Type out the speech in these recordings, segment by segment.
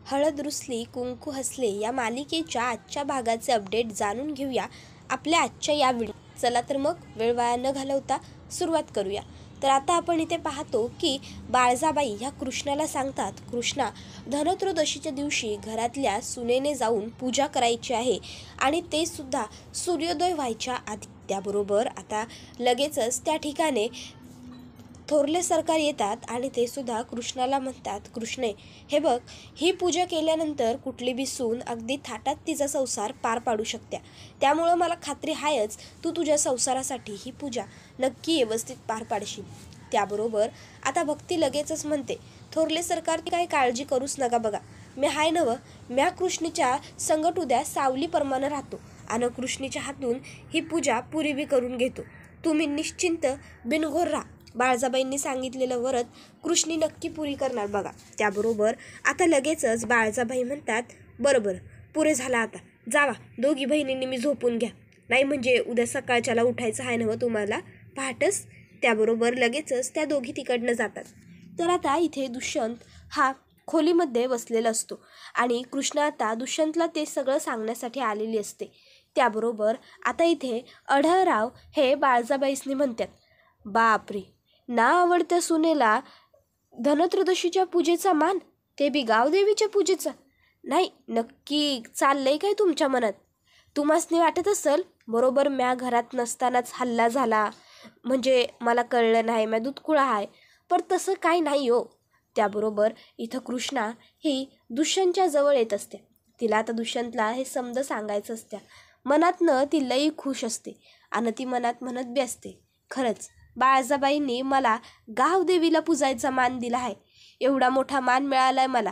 हळद रुसली कुंकू हसले या मालिकेच्या आजच्या भागाचे अपडेट जाणून घेऊया आपल्या आजच्या या व्हिडिओ. चला तर मग वेळ वाया न घालवता सुरुवात करूया. तर आता आपण इथे पाहतो की बाळजाबाई ह्या कृष्णाला सांगतात, कृष्णा, धनत्रयोदशीच्या दिवशी घरातल्या सुनेने जाऊन पूजा करायची आहे आणि ते सुद्धा सूर्योदय व्हायच्या आधी. त्याबरोबर आता लगेचच त्या ठिकाणी थोरले सरकार येतात आणि ते सुद्धा कृष्णाला म्हणतात, कृष्णे, हे बघ, ही पूजा केल्यानंतर कुठली बी सून अगदी थाटात तिचा संसार पार पाडू शकते. त्यामुळं मला खात्री आहेच तू तुझ्या संसारासाठी ही पूजा नक्की व्यवस्थित पार पाडशील. त्याबरोबर आता भक्ती लगेचच म्हणते, थोरले सरकार, काही काळजी करूच नका बघा, मी हाय नवं, म्या कृष्णीच्या संगट उद्या सावलीप्रमाणे राहतो आणि कृष्णीच्या हातून ही पूजा पुरी बी करून घेतो. तुम्ही निश्चिंत बिनघोर राहा. बाळजाबाईंनी सांगितलेलं व्रत कृष्णी नक्की पुरी करणार बघा. त्याबरोबर आता लगेचच बाळजाबाई म्हणतात, बरोबर, पुरे झाला, आता जावा दोघी बहिणींनी मी झोपून घ्या, नाही म्हणजे उद्या सकाळच्याला उठायचं आहे ना तुम्हाला पहाटच. त्याबरोबर लगेचच त्या दोघी तिकडनं जातात. तर आता इथे दुष्यंत हा खोलीमध्ये बसलेला असतो आणि कृष्ण आता दुष्यंतला ते सगळं सांगण्यासाठी आलेली असते. त्याबरोबर आता इथे अढळराव हे बाळजाबाईसनी म्हणतात, बापरे, ना आवडत्या सुनेला धनत्रयोदशीच्या पूजेचा मान, ते बी गावदेवीच्या पूजेचा, नाही नक्की चाललंय काय तुमच्या मनात? तुम्हासनी वाटत असेल बरोबर म्या घरात नसतानाच हल्ला झाला म्हणजे मला कळलं नाही, म्या दूधकुळा आहे, पण तसं काय नाही हो. त्याबरोबर इथं कृष्णा ही दुष्यंतच्या जवळ येत असते. तिला आता दुष्यंतला हे समज सांगायचं असत्या. मनातनं ती लई खुश असते आणि ती मनात म्हणत बी असते, खरंच बाळजाबाईंनी मला गावदेवीला पूजायचा मान दिला आहे, एवढा मोठा मान मिळाला आहे मला,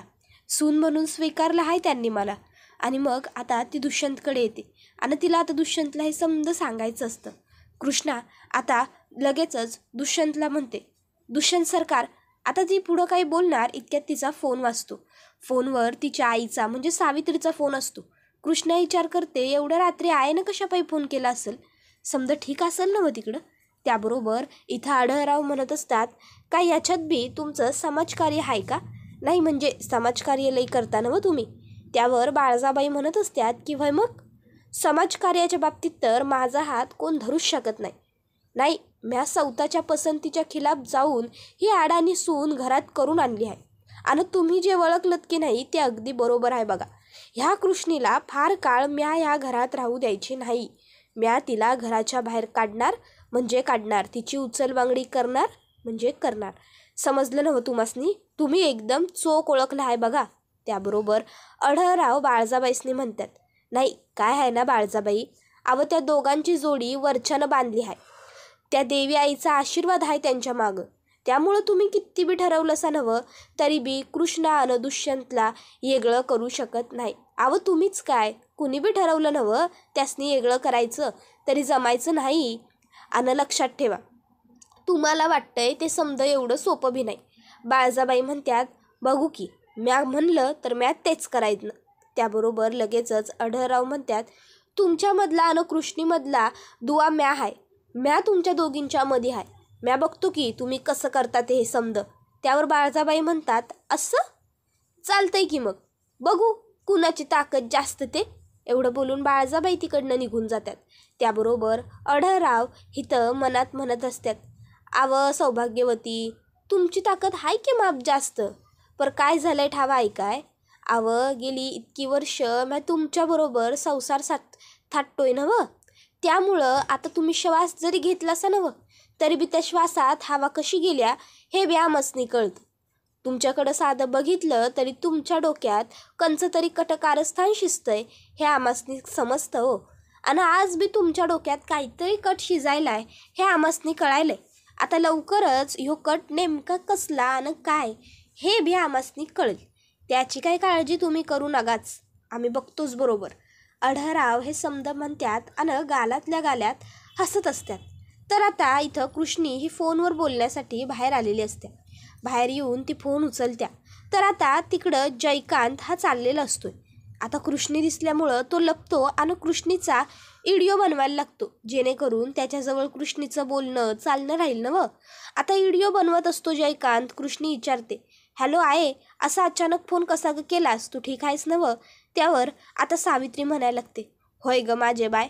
सून म्हणून स्वीकारला आहे त्यांनी मला. आणि मग आता ती दुष्यंतकडे येते आणि तिला आता दुष्यंतला हे समज सांगायचं असतं. कृष्णा आता लगेचच दुष्यंतला म्हणते, दुष्यंत सरकार, आता ती पुढं काही बोलणार इतक्यात तिचा फोन वाजतो. फोनवर तिच्या आईचा म्हणजे सावित्रीचा फोन असतो. कृष्णा विचार करते, एवढ्या रात्री आईनं कशापायी फोन केला असेल, समजा ठीक असेल ना मग तिकडं. त्याबरोबर इथं अढळराव म्हणत असतात, काय याच्यात बी तुमचं समाजकार्य आहे का? नाही म्हणजे समाजकार्य लई करता ना मग तुम्ही. त्यावर बाळजाबाई म्हणत असतात की व्हय, मग समाजकार्याच्या बाबतीत तर माझा हात कोण धरूच शकत नाही. नाही, म्या स्वतःच्या पसंतीच्या खिलाफ जाऊन ही अडाणी सून घरात करून आणली आहे आणि तुम्ही जे ओळखलत की नाही ते अगदी बरोबर आहे बघा. ह्या कृष्णीला फार काळ म्या ह्या घरात राहू द्यायची नाही. म्या तिला घराच्या बाहेर काढणार म्हणजे काढणार, तिची उचलबांगडी करणार म्हणजे करणार. समजलं नव्हतं तुम्हासनी? तुम्ही एकदम चोख ओळखलं आहे बघा. त्याबरोबर अढळराव बाळजाबाईसनी म्हणतात, नाही काय आहे ना बाळजाबाई, अव त्या दोघांची जोडी वरच्यानं बांधली आहे, त्या देवी आईचा आशीर्वाद आहे त्यांच्या मागं. त्यामुळं तुम्ही किती बी ठरवलं असा नवं तरी बी कृष्णा आणि दुष्यंतला वेगळं करू शकत नाही. अव तुम्हीच काय, कुणी बी ठरवलं नवं त्यासनी वेगळं करायचं तरी जमायचं नाही. आणि लक्षात ठेवा, तुम्हाला वाटतंय ते समजा एवढं सोपं बी नाही. बाळजाबाई म्हणतात, बघू की, म्या म्हणलं तर म्या तेच करायचं. त्याबरोबर लगेचच अढळराव म्हणतात, तुमच्यामधला आणि कृष्णीमधला दुवा म्या आहे, म्या तुमच्या दोघींच्या मध्ये आहे, म्या बघतो की तुम्ही कसं करता ते हे समज. त्यावर बाळजाबाई म्हणतात, असं चालतंय की मग बघू कुणाची ताकद जास्त ते. एवढं बोलून बाळजाबाई तिकडनं निघून जातात. त्याबरोबर अढळराव इथं मनात म्हणत असतात, आव सौभाग्यवती, तुमची ताकद आहे की माप जास्त, पर काय झालंय ठावा ऐकाय. आव गेली इतकी वर्ष मी तुमच्याबरोबर संसार थाटतोय नवं, त्यामुळं आता तुम्ही श्वास जरी घेतला असा नवं तरी बी त्या श्वासात हवा कशी गेल्या हे बी आमसनी कळतं. तुमच्याकडं साधं बघितलं तरी तुमच्या डोक्यात कंच तरी कटकारस्थान शिजतंय हे आमासनी समजतं हो. आणि आज बी तुमच्या डोक्यात काहीतरी कट शिजायलाय हे आमासनी कळायलंय. आता लवकरच ह्यो कट नेमका कसला आणि काय हे बी आमासनी कळेल. त्याची काही काळजी तुम्ही करू नकाच, आम्ही बघतोच बरोबर. अढळराव हे समज म्हणतात आणि गालातल्या गाल्यात हसत असतात. तर आता इथं कृष्णी ही फोनवर बोलण्यासाठी बाहेर आलेली असते. बाहेर येऊन ती फोन उचलत्या. तर आता तिकडं जयकांत हा चाललेला असतोय. आता कृष्णी दिसल्यामुळं तो लपतो आणि कृष्णीचा व्हिडिओ बनवायला लागतो, जेणेकरून त्याच्याजवळ कृष्णीचं बोलणं चालणं राहील ना व. आता व्हिडिओ बनवत असतो जयकांत. कृष्णी विचारते, हॅलो आहे, असा अचानक फोन कसा ग केलास, तू ठीक आहेस नवं? त्यावर आता सावित्री म्हणायला लागते, होय ग माझे बाय,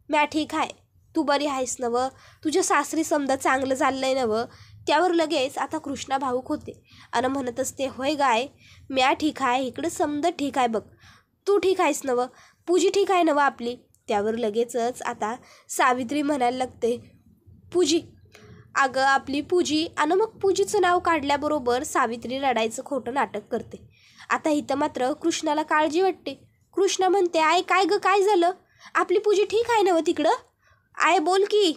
म्या ठीक आहे, तू बरी आहेस नवं? तुझ्या सासरी समजा चांगलं चाललंय नवं? त्यावर लगेच आता कृष्णा भाऊक होते आणि म्हणत असते, होय गाय, म्या ठीक आहे, इकडे समजा ठीक आहे बघ, तू ठीक आहेस नवं? पूजी ठीक आहे नवं आपली? त्यावर लगेचच आता सावित्री म्हणायला लागते, पूजी, अगं आपली पूजी. आणि मग पूजीचं नाव काढल्याबरोबर सावित्री रडायचं खोटं नाटक करते. आता इथं मात्र कृष्णाला काळजी वाटते. कृष्णा म्हणते, आय काय ग, काय झालं? आपली पूजी ठीक आहे नवं तिकडं? आय बोल की,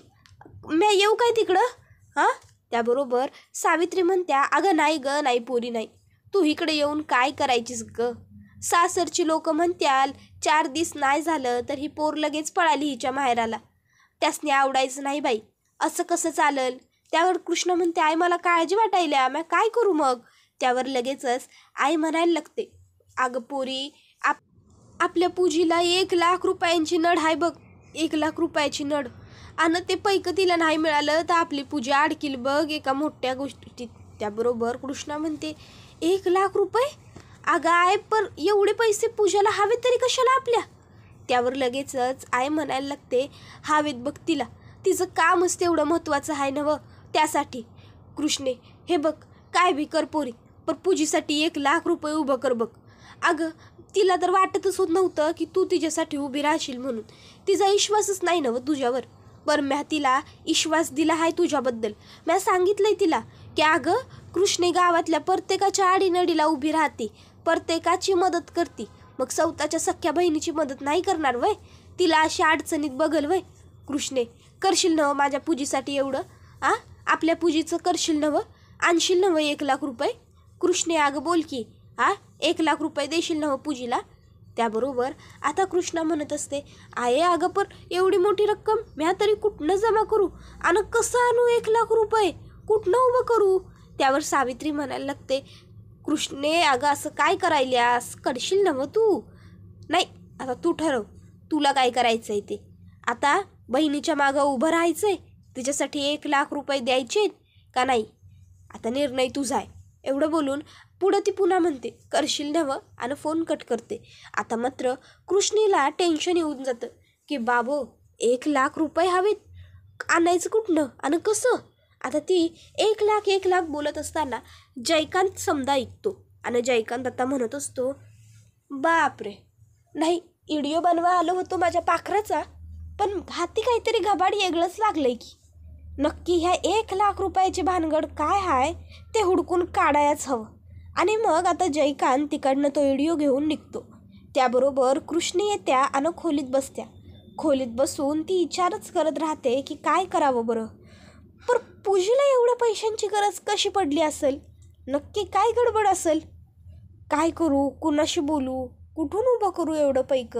मी येऊ काय तिकडं? हां? त्याबरोबर सावित्री म्हणत्या, अगं नाही ग, नाही पोरी नाही, तू इकडे येऊन काय करायचीस ग? सासरची लोक म्हणत्याल 4 दिवस नाही झालं तर ही पोर लगेच पळाली हिच्या माहेराला, त्यासनी आवडायचं नाही बाई, असं कसं चालल? त्यावर कृष्ण म्हणते, आई मला काळजी वाटायल्या, मी काय करू मग? त्यावर लगेचच आई म्हणायला लागते, अगं पोरी, आपल्या पूजीला 1,00,000 रुपयांची नड आहे बघ, 1,00,000 रुपयाची नड, आणि ते पैक तिला नाही मिळालं तर आपली पूजा अडकील बघ एका मोठ्या गोष्टीत. त्याबरोबर कृष्णा म्हणते, 1,00,000 रुपये? अगं आहे, पण एवढे पैसे पूजाला हवे तरी कशाला आपल्या? त्यावर लगेचच आई म्हणायला लागते, हवेत बघ तिला, तिचं कामच तेवढं महत्त्वाचं आहे नवं, त्यासाठी. कृष्णे, हे बघ, काय बी कर पोरी, पण पूजीसाठी 1,00,000 रुपये उभं कर बघ. अगं तिला तर वाटतच होत नव्हतं की तू तिच्यासाठी उभी राहशील म्हणून, तिचा विश्वासच नाही नवं तुझ्यावर. बरं, म्या तिला विश्वास दिला आहे तुझ्याबद्दल. म्या सांगितलंय तिला की अगं कृष्णे गावातल्या प्रत्येकाच्या आडीनडीला उभी राहते, प्रत्येकाची मदत करते, मग स्वतःच्या सख्या बहिणीची मदत नाही करणार वय? तिला अशी अडचणीत बघल वय? कृष्णे, करशील नवं माझ्या पूजीसाठी एवढं? आपल्या पूजीचं करशील नवं? आणशील नवं 1,00,000 रुपये? कृष्णे, अगं बोल की, 1,00,000 रुपये देशील नवं पूजीला? त्याबरोबर आता कृष्णा म्हणत असते, आहे अगं, पण एवढी मोठी रक्कम म्या तरी कुठनं जमा करू, आणि कसं आणू 1,00,000 रुपये, कुठनं उभं करू? त्यावर सावित्री म्हणायला लागते, कृष्णे अगं असं काय करायल्यास, करशील नवं तू? नाही, आता तू ठरव, तुला काय करायचं आहे ते. आता बहिणीच्या मागं उभं राहायचंय, तिच्यासाठी 1,00,000 रुपये द्यायचे का नाही, आता निर्णय तुझा आहे. एवढं बोलून पुढं ती पुन्हा म्हणते, करशील नवं, आणि फोन कट करते. आता मात्र कृष्णीला टेन्शन येऊन जातं की बाबो, 1,00,000 रुपये हवेत, आणायचं कुठनं आणि कसं? आता ती 1,00,000 1,00,000 बोलत असताना जयकांत समदा ऐकतो आणि जयकांत आता म्हणत असतो, बापरे, नाही, व्हिडिओ बनवा आलो होतो माझ्या पाखराचा, पण हाती काहीतरी घबाड वेगळंच लागलंय की. नक्की ह्या 1,00,000 रुपयाची भानगड काय आहे ते हुडकून काढायच हवं. आणि मग आता जयकांत तिकडनं तो व्हिडिओ घेऊन निघतो. त्याबरोबर कृष्णी येत्या आणि खोलीत बसत्या. खोलीत बसून ती विचारच करत राहते की काय करावं बरं. पण पूजीला एवढ्या पैशांची गरज कशी पडली असेल? नक्की काय गडबड असेल? काय करू, कुणाशी बोलू, कुठून उभं करू एवढं पैक,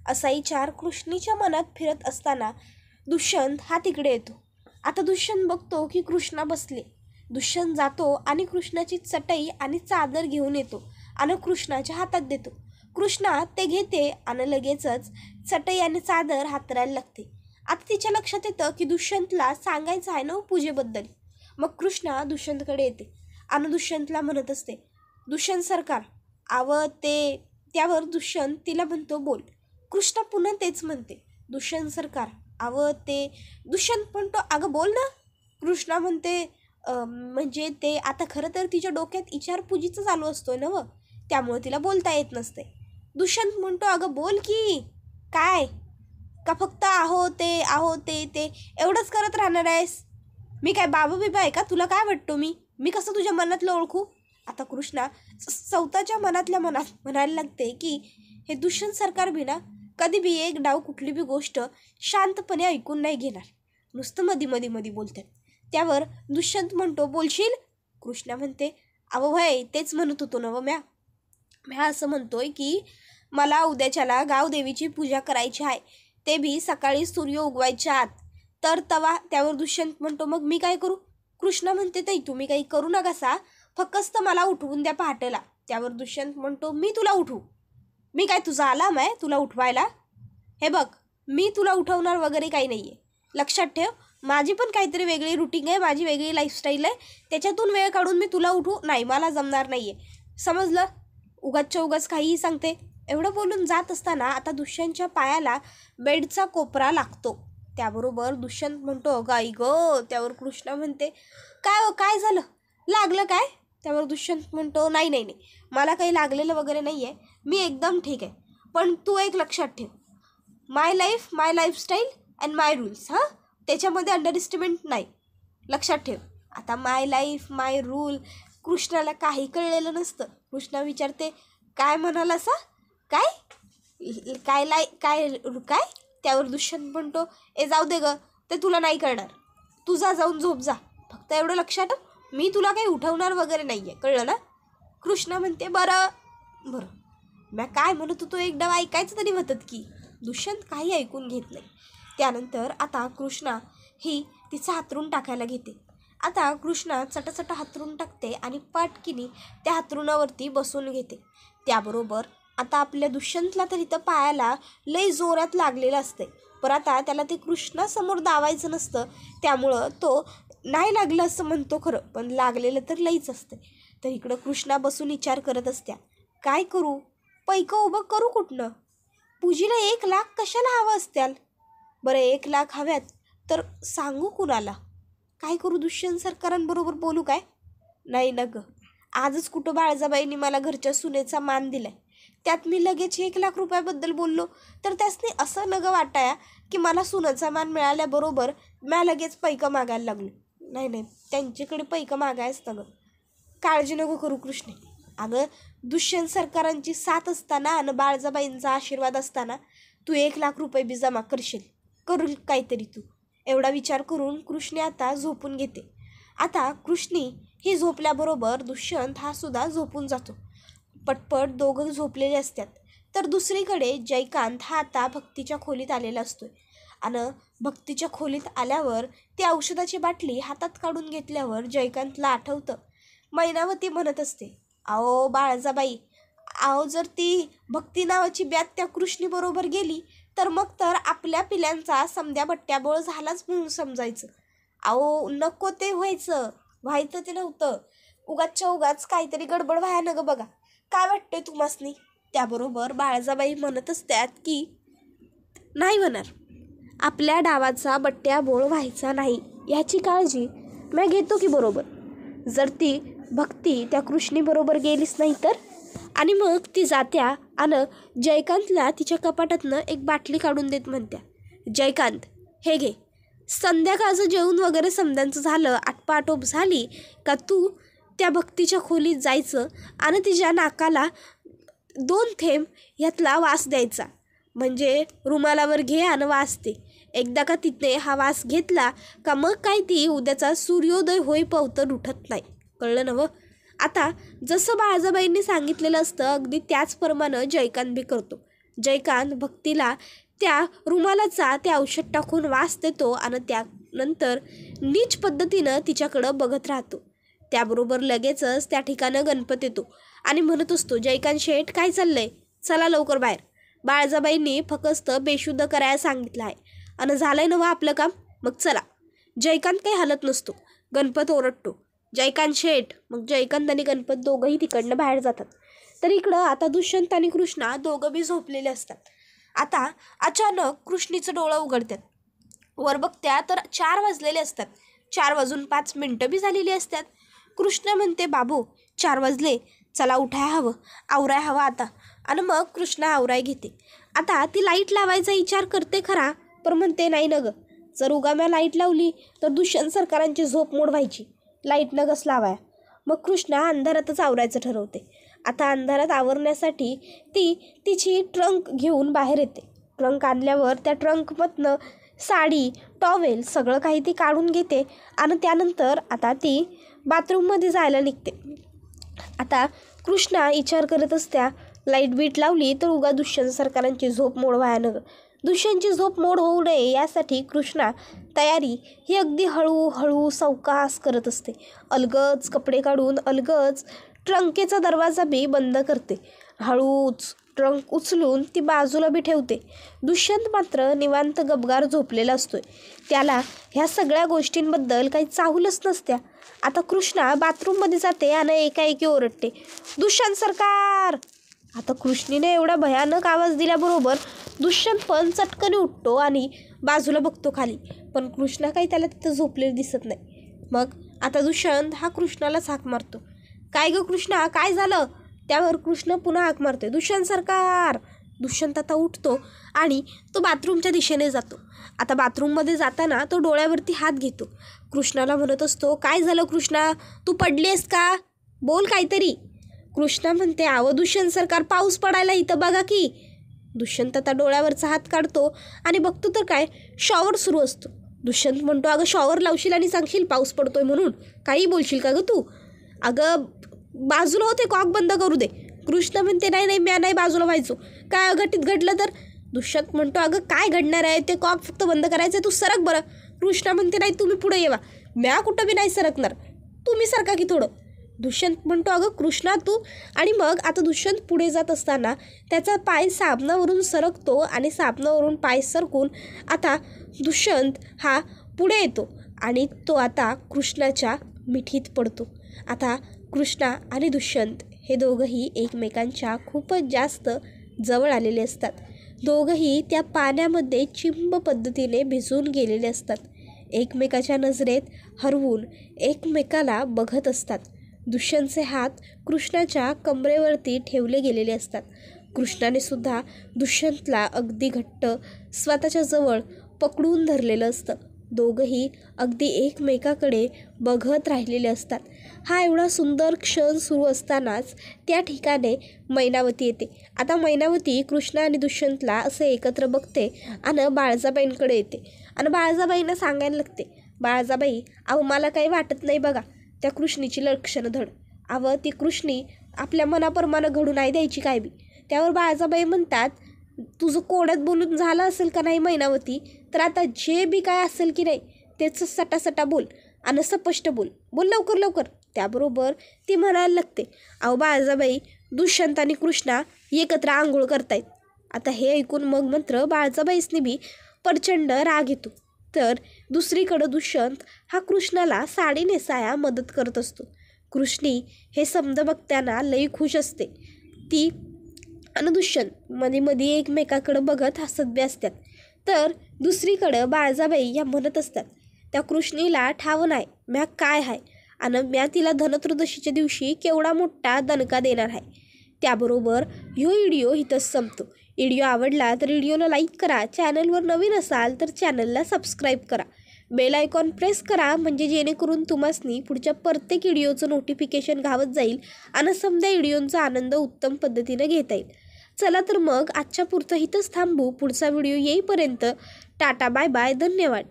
असा विचार कृष्णीच्या मनात फिरत असताना दुष्यंत हा तिकडे येतो. आता दुष्यंत बघतो की कृष्णा बसले. दुष्यंत जातो आणि कृष्णाची चटई आणि चादर घेऊन येतो आणि कृष्णाच्या हातात देतो. कृष्णा ते घेते आणि लगेचच चटई आणि चादर हातरायला लागते. आता तिच्या लक्षात येतं की दुष्यंतला सांगायचं आहे ना पूजेबद्दल. मग कृष्णा दुष्यंतकडे येते आणि दुष्यंतला म्हणत असते, दुष्यंत सरकार, ते. त्यावर दुष्यंत तिला म्हणतो, बोल. कृष्णा पुन्हा तेच म्हणते, दुष्यंत सरकार, ते. दुष्यंत म्हणतो, अगं बोल ना. कृष्णा म्हणते, म्हणजे ते आता खरं तर तिच्या डोक्यात विचार पूजीचं चालू असतोय ना, त्यामुळे तिला बोलता येत नसते. दुष्यंत म्हणतो, अगं बोल की, काय का फक्त आहो ते एवढंच करत राहणार आहेस? मी काय बाबा बिबा आहे का? तुला काय वाटतो मी कसं तुझ्या मनातलं ओळखू? आता कृष्णा स्वतःच्या मनातल्या मनात म्हणायला लागते की हे दुष्यंत सरकार बी ना कधी बी एक डाव कुठली बी गोष्ट शांतपणे ऐकून नाही घेणार, नुसतं मधी बोलतात. त्यावर दुष्यंत म्हणतो, बोलशील? कृष्णा म्हणते, अहो भाई, तेच म्हणत होतो ना म्या असं म्हणतोय की मला उद्याच्याला गावदेवीची पूजा करायची आहे, ते बी सकाळी सूर्य उगवायच्या आत. तर तवा. त्यावर दुष्यंत म्हणतो, मग मी काय करू? कृष्णा म्हणते, ताई तुम्ही काही करू नका, फक्त मला उठवून द्या पहाटेला. त्यावर दुष्यंत म्हणतो, मी तुला उठवू? मी काय तुझा अलार्म आहे तुला उठवायला? हे बघ, मी तुला उठवणार वगैरे काही नाही आहे, लक्षात ठेव. माझी पण काहीतरी वेगळी रुटीन आहे, माझी वेगळी लाईफस्टाईल आहे, त्याच्यातून वेळ काढून मी तुला उठू नाही, मला जमणार नाही आहे, समजलं? उगाचच्या उगाच काहीही सांगते. एवढं बोलून जात असताना आता दुष्यंतच्या पायाला बेडचा कोपरा लागतो. त्याबरोबर दुष्यंत म्हणतो गाई गं. त्यावर कृष्णा म्हणते काय हो, काय झालं, लागलं काय? त्यावर दुष्यंत म्हणतो नाही नाही नाही, मला काही लागलेलं वगैरे नाही आहे, मी एकदम ठीक आहे. पण तू एक लक्षात ठेव, my life my lifestyle and my rules, हां, त्याच्यामध्ये अंडर एस्टिमेट नाही, लक्षात ठेव. आता माय लाईफ माय रूल, कृष्णाला काही कळलेलं नसतं. कृष्णा विचारते काय म्हणाला असा, काय काय काय काय? त्यावर दुष्यंत म्हणतो ए जाऊ दे गं, ते तुला नाही कळणार, तू जा, जाऊन झोप जा, फक्त एवढं लक्षात ठेव, मी तुला काही उठवणार वगैरे नाही आहे, कळलं ना? कृष्णा म्हणते बरं बरं. मी काय म्हणत होतो एकदा ऐकायचं तरी म्हणतात की. दुष्यंत काही ऐकून घेत नाही. त्यानंतर आता कृष्णा ही तिचं हातरून टाकायला घेते. आता कृष्णा चटचट हातरून टाकते आणि पाटकीनी त्या हातरुणावरती बसून घेते. त्याबरोबर आता आपल्या दुष्यंतला तर इथं पायाला लई जोरात लागलेलं असते, पण आता त्याला ते कृष्णासमोर दावायचं नसतं, त्यामुळं तो नाही लागलं असं म्हणतो खरं, पण लागलेलं तर लईच असते. तर इकडं कृष्णा बसून विचार करत असत्या काय करू, पैकं उभं करू कुठनं? पूजीला 1 लाख कशाला हवं असत्याल? बरं 1 लाख हव्यात तर सांगू कुणाला? काय करू, दुष्यंत सरकारांबरोबर बोलू काय? नाही ना गं, आजच कुठं बाळजाबाईंनी मला घरच्या सुनेचा मान दिलाय, त्यात मी लगेच 1 लाख रुपयाबद्दल बोललो तर त्यासनी असं नगं वाटाया की मला सुनेचा मान मिळाल्याबरोबर मी लगेच पैकं मागायला लागलो. नाही नाही, त्यांच्याकडे पैकं मागायचं गं. काळजी नको करू कृष्णे. अगं दुष्यंत सरकारांची साथ असताना आणि बाळजाबाईंचा आशीर्वाद असताना तू 1 लाख रुपये बी जमा करशील, करू काहीतरी तू. एवढा विचार करून कृष्णे आता झोपून घेते. आता कृष्णी ही झोपल्याबरोबर दुष्यंत हा सुद्धा झोपून जातो. पटपट दोघं झोपलेले असतात. तर दुसरीकडे जयकांत हा आता भक्तीच्या खोलीत आलेला असतोय आणि भक्तीच्या खोलीत आल्यावर ती औषधाची बाटली हातात काढून घेतल्यावर जयकांतला आठवतं मैनावती म्हणत असते अहो बाळजाबाई, अहो जर ती भक्ती नावाची ब्यात त्या कृष्णीबरोबर गेली तर मग तर आपल्या पिल्यांचा समद्या बट्ट्याबोळ झालाच म्हणून समजायचं. अहो नको ते व्हायचं ते नव्हतं, उगाचच्या उगाच काहीतरी गडबड व्हाया न गं बघा, काय वाटतंय तुम्हासनी? त्याबरोबर बाळजाबाई म्हणत असतात की नाही होणार, आपल्या डावाचा बट्ट्याबोळ व्हायचा नाही ह्याची काळजी मी घेतो की बरोबर. जर ती भक्ती त्या कृष्णीबरोबर गेलीच नाही तर? आणि मग ती जात्या आणि जयकांतला तिच्या कपाटातनं एक बाटली काढून देत म्हणत्या जयकांत हे घे, संध्याकाळचं जेवण वगैरे समद्यांचं झालं, आटपाटोप झाली का तू त्या भक्तीच्या खोलीत जायचं आणि तिच्या नाकाला 2 थेंब ह्यातला वास द्यायचा, म्हणजे रुमालावर घे आणि वास दे. एकदा का तिथे हा वास घेतला का मग काय ती उद्याचा सूर्योदय होईपर्यंत उठत नाही, कळलं ना व? आता जसं बाळजाबाईंनी सांगितलेलं असतं अगदी त्याचप्रमाणे जयकांत बी करतो. जयकांत भक्तीला त्या रुमालाचा ते औषध टाकून वास देतो आणि त्यानंतर नीच पद्धतीनं तिच्याकडं बघत राहतो. त्याबरोबर लगेचच त्या ठिकाणं गणपत येतो आणि म्हणत असतो जयकांत शेठ काय चाललंय, चला लवकर बाहेर, बाळजाबाईंनी फक्त बेशुद्ध करायला सांगितलं आहे आणि झालंय ना व आपलं काम, मग चला. जयकांत काही हलत नसतो. गणपत ओरडतो जयकांत शेठ. मग जयकांत आणि गणपत दोघंही तिकडनं बाहेर जातात. तर इकडं आता दुष्यंत आणि कृष्णा दोघं बी झोपलेले असतात. आता अचानक कृष्णीचं डोळं उघडतात, वर बघत्या तर 4 वाजलेले असतात. 4:05 बी झालेली असतात. कृष्ण म्हणते बाबू 4 वाजले, चला उठाय हवं, आवराय हवं आता. आणि मग कृष्णा आवराय घेते. आता ती लाईट लावायचा विचार करते खरा, पण म्हणते नाही न गं, जर उगाम्या लाईट लावली तर दुष्यंत सरकारांची झोप मोड व्हायची, लाईट नगस लावाय. मग कृष्णा अंधारातच आवरायचं ठरवते. आता अंधारात आवरण्यासाठी ती तिची ट्रंक घेऊन बाहेर येते. ट्रंक आणल्यावर त्या ट्रंकमधनं साडी टॉवेल सगळं काही ती काढून घेते आणि त्यानंतर आता ती बाथरूममध्ये जायला निघते. आता कृष्णा विचार करत असत्या लाईट बीट लावली तर उगा दुष्यंत सरकारांची झोप मोड व्हायला नको. दुष्यंतची झोप मोड होऊ नये यासाठी कृष्णा तयारी ही अगदी हळूहळू सावकाश करत असते. अलगद कपडे काढून अलगद ट्रंकेचा दरवाजा बी बंद करते हळूच ट्रंक उचलून ती बाजूला बी ठेवते. दुष्यंत मात्र निवांत गपगार झोपलेला असतोय. त्याला ह्या सगळ्या गोष्टींबद्दल काही चाहूलच नसत्या. आता कृष्णा बाथरूममध्ये जाते आणि एकाएकी ओरडते, दुष्यंत सरकार. आता कृष्णीने एवढा भयानक आवाज दिल्याबरोबर दुष्यंत पण चटकन उठतो आणि बाजूला बघतो खाली. पण कृष्णा काही त्याला तिथं झोपलेलं दिसत नाही. मग आता दुष्यंत हा कृष्णालाच हाक मारतो, काय गं कृष्णा, काय झालं? त्यावर कृष्ण पुन्हा हाक मारतोय, दुष्यंत सरकार. दुष्यंत आता उठतो आणि तो बाथरूमच्या दिशेने जातो. आता बाथरूममध्ये जाताना तो डोळ्यावरती हात घेतो. कृष्णाला म्हणत असतो, काय झालं कृष्णा, तू पडलीस का? बोल काहीतरी. कृष्णा म्हणते, अहो दुष्यंत सरकार, पाऊस पडायला इथं बघा की. दुष्यंत आता डोळ्यावरचा हात काढतो आणि बघतो तर काय, शॉवर सुरू असतो. दुष्यंत म्हणतो, अगं शॉवर लावशील आणि सांगशील पाऊस पडतोय म्हणून? काही बोलशील का गं तू? अगं बाजूला होते, कॉक बंद करू दे. कृष्ण म्हणते, नाही नाही म्या नाही बाजूला व्हायचो, काय अघटित घडलं तर? दुष्यंत म्हणतो, अगं काय घडणार आहे, ते कॉक फक्त बंद करायचं आहे, तू सरक बरं. कृष्ण म्हणते, नाही तुम्ही पुढे येवा, म्या कुठं बी नाही सरकणार, तुम्ही सरका की थोडं. दुष्यंत म्हणतो, अगं कृष्णा तू. आणि मग आता दुष्यंत पुढे जात असताना त्याचा पाय साबणावरून सरकतो आणि साबणावरून पाय सरकून आता दुष्यंत हा पुढे येतो आणि तो आता कृष्णाच्या मिठीत पडतो. आता कृष्णा आणि दुष्यंत हे दोघंही एकमेकांच्या खूपच जास्त जवळ आलेले असतात. दोघंही त्या पाण्यामध्ये चिंब पद्धतीने भिजून गेलेले असतात. एकमेकाच्या नजरेत हरवून एकमेकाला बघत असतात. दुष्यंतचे हात कृष्णाच्या कमरेवरती ठेवले गेलेले असतात. कृष्णाने सुद्धा दुष्यंतला अगदी घट्ट स्वतःच्या जवळ पकडून धरलेलं असतं. दोघंही अगदी एकमेकाकडे बघत राहिलेले असतात. हा एवढा सुंदर क्षण सुरू असतानाच त्या ठिकाणी मैनावती येते. आता मैनावती कृष्णा आणि दुष्यंतला असं एकत्र बघते आणि बाळजाबाईंकडे येते आणि बाळजाबाईंना सांगायला लागते, बाळजाबाई, अहो मला काही वाटत नाही बघा त्या कृष्णीची लक्षणं धड. अहो ती कृष्णी आपल्या मनाप्रमाणे घडू नाही द्यायची काय बी. त्यावर बाळजाबाई म्हणतात, तुझं कोड्यात बोलून झालं असेल का नाही मैनावती, तर आता जे बी काय असेल की नाही त्याचं सटासटा बोल आणि स्पष्ट बोल, बोल लवकर लवकर. त्याबरोबर ती म्हणायला लागते, अहो बाळजाबाई, दुष्यंत आणि कृष्णा एकत्र आंघोळ करतायत. आता हे ऐकून मग मात्र बाळजाबाईसनी बी प्रचंड राग येतो. तर दुसरीकडं दुष्यंत हा कृष्णाला साडी नेसाया मदत करत असतो. कृष्णी हे समज बघताना लई खुश असते. ती आणि दुष्यंत मध्ये मध्ये एकमेकाकडे बघत हसत बी असतात. तर दुसरीकडं बाळजाबाई या म्हणत असतात, त्या कृष्णीला ठाव नाही म्या काय आहे आणि म्या तिला धनत्रयोदशीच्या दिवशी केवढा मोठा दणका देणार आहे. त्याबरोबर ह्यो व्हिडिओ इथंच संपतो. व्हिडिओ आवडला तर व्हिडिओला लाईक करा. चॅनलवर नवीन असाल तर चॅनलला सबस्क्राईब करा. बेल आयकॉन प्रेस करा, म्हणजे जेणेकरून तुम्हासनी पुढच्या प्रत्येक व्हिडिओचं नोटिफिकेशन घावत जाईल आणि समजा व्हिडिओचा आनंद उत्तम पद्धतीने घेता येईल. चला तर मग आजच्या पुरतं इथंच थांबू. पुढचा व्हिडिओ येईपर्यंत टाटा बाय बाय, धन्यवाद.